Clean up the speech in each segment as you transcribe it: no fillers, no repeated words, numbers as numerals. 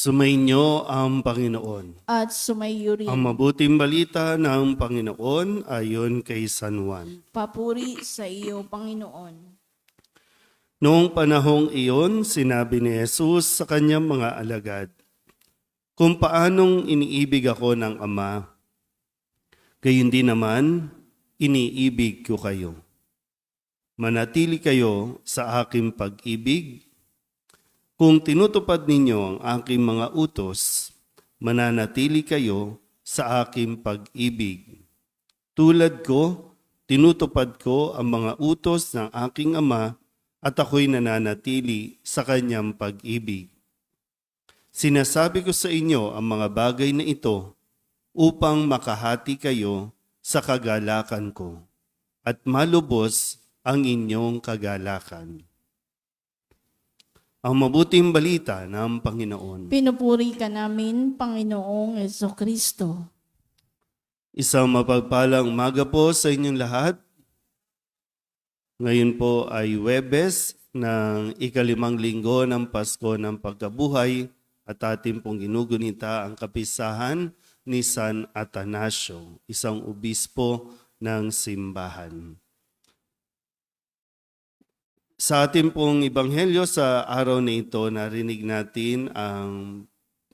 Sumainyo ang Panginoon. At sumayo rin. Ang mabuting balita ng Panginoon ayon kay San Juan. Papuri sa iyo, Panginoon. Noong panahong iyon, sinabi ni Jesus sa kanyang mga alagad, "Kung paanong iniibig ako ng Ama, gayon din naman iniibig ko kayo. Manatili kayo sa aking pag-ibig. Kung tinutupad ninyo ang aking mga utos, mananatili kayo sa aking pag-ibig. Tulad ko, tinutupad ko ang mga utos ng aking Ama at ako'y nananatili sa kanyang pag-ibig. Sinasabi ko sa inyo ang mga bagay na ito upang makahati kayo sa kagalakan ko at malubos ang inyong kagalakan." Ang mabuting balita ng Panginoon. Pinupuri ka namin, Panginoong Jesucristo. Isang mapagpalang umaga po sa inyong lahat. Ngayon po ay Huwebes ng ika-5 linggo ng Pasko ng Pagkabuhay at ating pong ginugunita ang kapisahan ni San Atanasio, isang obispo ng simbahan. Sa ating pong ebanghelyo sa araw na ito, narinig natin ang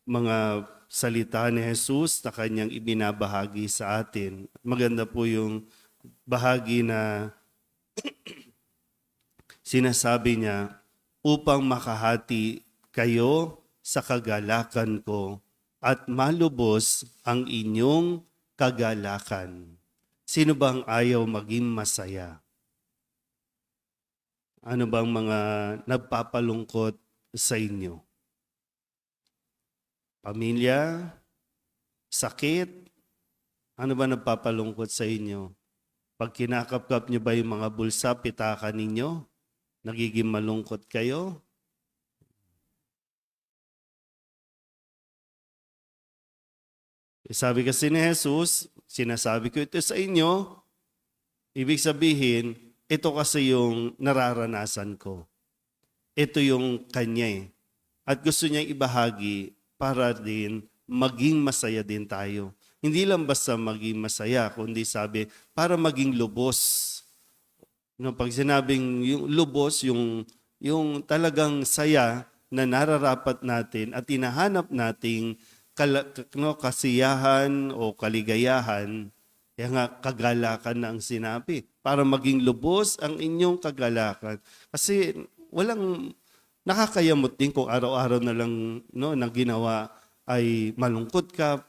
mga salita ni Jesus na kanyang ibinabahagi sa atin. Maganda po yung bahagi na sinasabi niya, upang makahati kayo sa kagalakan ko at malubos ang inyong kagalakan. Sino bang ayaw maging masaya? Ano bang mga nagpapalungkot sa inyo? Pamilya? Sakit? Ano ba nagpapalungkot sa inyo? Pag kinakapkap niyo ba yung mga bulsa, pitakan ninyo? Nagiging malungkot kayo? Sabi kasi ni Jesus, sinasabi ko ito sa inyo, ibig sabihin, ito kasi yung nararanasan ko. Ito yung kanya eh. At gusto niya ibahagi para din maging masaya din tayo. Hindi lang basta maging masaya, kundi sabi, para maging lubos. No, pag sinabing yung lubos, yung talagang saya na nararapat natin at hinahanap nating kasiyahan o kaligayahan, kaya nga kagalakan na ang sinabi. Para maging lubos ang inyong kagalakan. Kasi walang nakakayamot din kung araw-araw na lang na ginawa ay malungkot ka.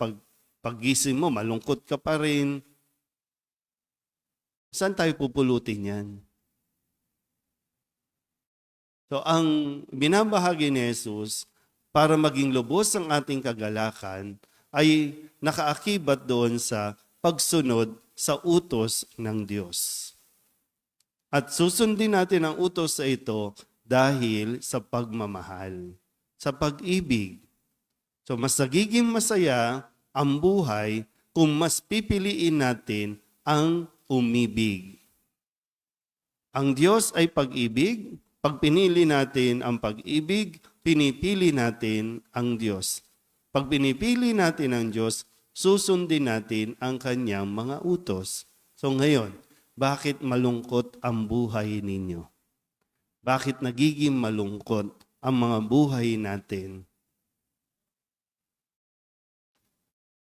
Paggising mo, malungkot ka pa rin. Saan tayo pupulutin yan? So ang binabahagi ni Jesus, para maging lubos ang ating kagalakan, ay nakaakibat doon sa pagsunod sa utos ng Diyos. At susundin natin ang utos sa ito dahil sa pagmamahal, sa pag-ibig. So mas nagiging masaya ang buhay kung mas pipiliin natin ang umibig. Ang Diyos ay pag-ibig. Pag pinili natin ang pag-ibig, pinipili natin ang Diyos. Pag pinipili natin ang Diyos, susundin natin ang kanyang mga utos. So ngayon, bakit malungkot ang buhay ninyo? Bakit nagiging malungkot ang mga buhay natin?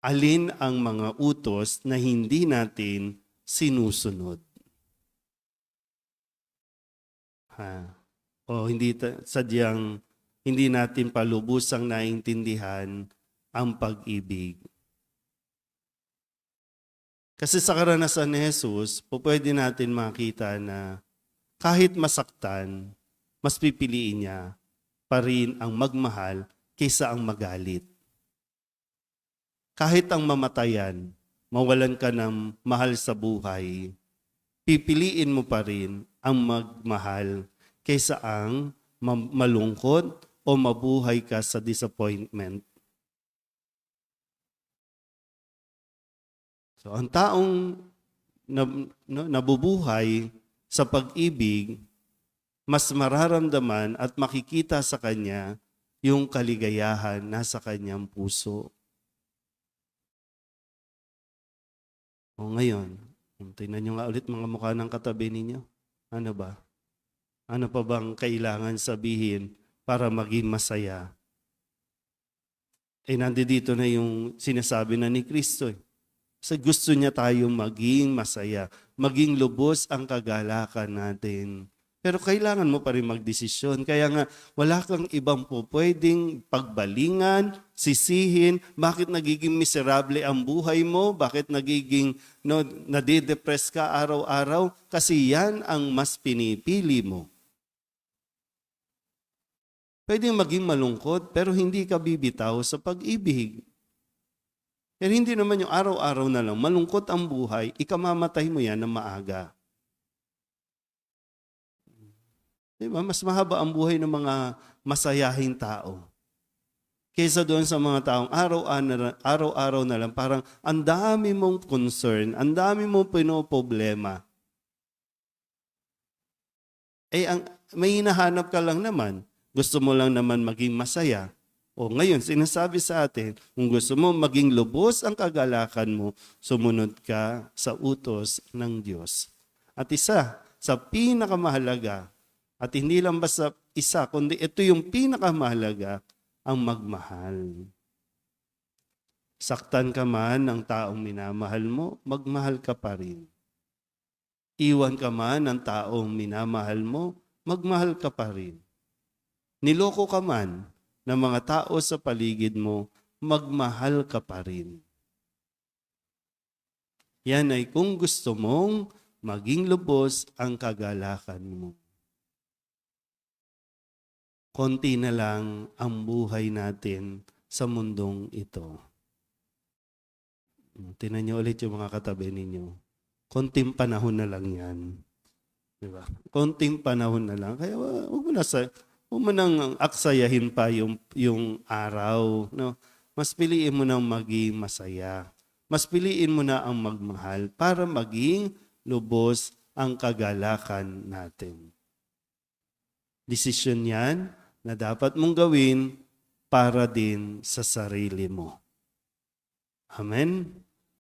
Alin ang mga utos na hindi natin sinusunod? O sadyang hindi natin palubusang naintindihan ang pag-ibig. Kasi sa karanasan ni Jesus, pwede natin makita na kahit masaktan, mas pipiliin niya pa rin ang magmahal kaysa ang magalit. Kahit ang mamatayan, mawalan ka ng mahal sa buhay, pipiliin mo pa rin ang magmahal kaysa ang malungkot o mabuhay ka sa disappointment. So ang taong nabubuhay sa pag-ibig, mas mararamdaman at makikita sa kanya yung kaligayahan nasa kanyang puso. O ngayon, tingnan nyo nga ulit mga mukha ng katabi ninyo. Ano ba? Ano pa bang kailangan sabihin para maging masaya? Nandito na yung sinasabi na ni Kristo. Sa gusto niya tayong maging masaya, maging lubos ang kagalakan natin. Pero kailangan mo pa rin magdesisyon. Kaya nga, wala kang ibang pwedeng pagbalingan, sisihin, bakit nagiging miserable ang buhay mo, bakit nagiging nadidepress ka araw-araw, kasi yan ang mas pinipili mo. Pwedeng maging malungkot, pero hindi ka bibitaw sa pag-ibig. Pero hindi naman yung araw-araw na lang, malungkot ang buhay, ikamamatay mo yan ng maaga. Diba? Mas mahaba ang buhay ng mga masayahing tao. Kaysa doon sa mga taong araw-araw na lang, parang ang dami mong concern, ang dami mong pinoproblema. May hinahanap ka lang naman. Gusto mo lang naman maging masaya. O ngayon, sinasabi sa atin, kung gusto mo maging lubos ang kagalakan mo, sumunod ka sa utos ng Diyos. At isa sa pinakamahalaga, at hindi lang basta isa, kundi ito yung pinakamahalaga, ang magmahal. Saktan ka man ng taong minamahal mo, magmahal ka pa rin. Iwan ka man ng taong minamahal mo, magmahal ka pa rin. Niloko ka man ng mga tao sa paligid mo, magmahal ka pa rin. Yan ay kung gusto mong maging lubos ang kagalakan mo. Konti na lang ang buhay natin sa mundong ito. Tingnan niyo ulit yung mga katabi ninyo. Konting panahon na lang yan. Diba? Konting panahon na lang. Kaya huwag mo nang aksayahin pa yung araw. No? Mas piliin mo nang maging masaya. Mas piliin mo na ang magmahal para maging lubos ang kagalakan natin. Desisyon yan na dapat mong gawin para din sa sarili mo. Amen?